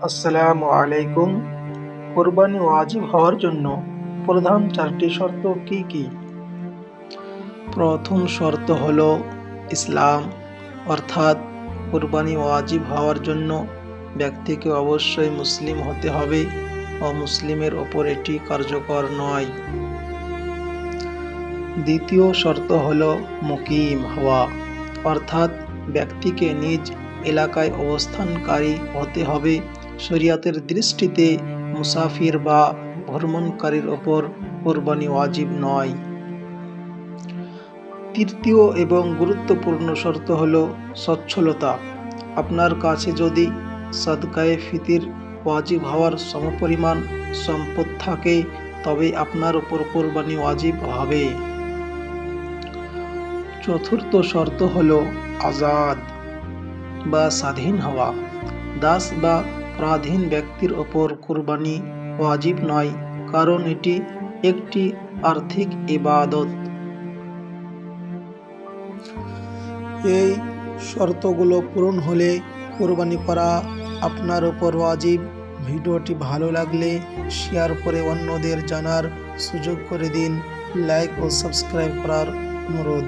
আসসালামু আলাইকুম। কোরবানি ওয়াজিব হওয়ার জন্য প্রধান চারটি শর্ত কি কি? প্রথম শর্ত হলো ইসলাম, অর্থাৎ কোরবানি ওয়াজিব হওয়ার জন্য ব্যক্তিকে অবশ্যই মুসলিম হতে হবে ও মুসলিমের ওপর এটি কার্যকর নয়। দ্বিতীয় শর্ত হলো মুকিম হওয়া, অর্থাৎ ব্যক্তিকে নিজ এলাকায় অবস্থানকারী হতে হবে। শরিয়তের দৃষ্টিতে মুসাফির বা ভ্রমণকারীর ওপর কোরবানি ওয়াজিব নয়। তৃতীয় এবং গুরুত্বপূর্ণ শর্ত হল সচ্ছলতা। আপনার কাছে যদি সাদকায়ে ফিতির ওয়াজিব হওয়ার সমপরিমাণ সম্পদ থাকে তবে আপনার উপর কোরবানি ওয়াজিব হবে। চতুর্থ শর্ত হল আজাদ বা স্বাধীন হওয়া। দাস বা পরাধীন ব্যক্তির ওপর কোরবানি ওয়াজিব নয়, কারণ এটি একটি আর্থিক ইবাদত। এই শর্তগুলো পূরণ হলে কোরবানি করা আপনার ওপর ওয়াজিব। ভিডিওটি ভালো লাগলে শেয়ার করে অন্যদের জানার সুযোগ করে দিন। লাইক ও সাবস্ক্রাইব করার অনুরোধ।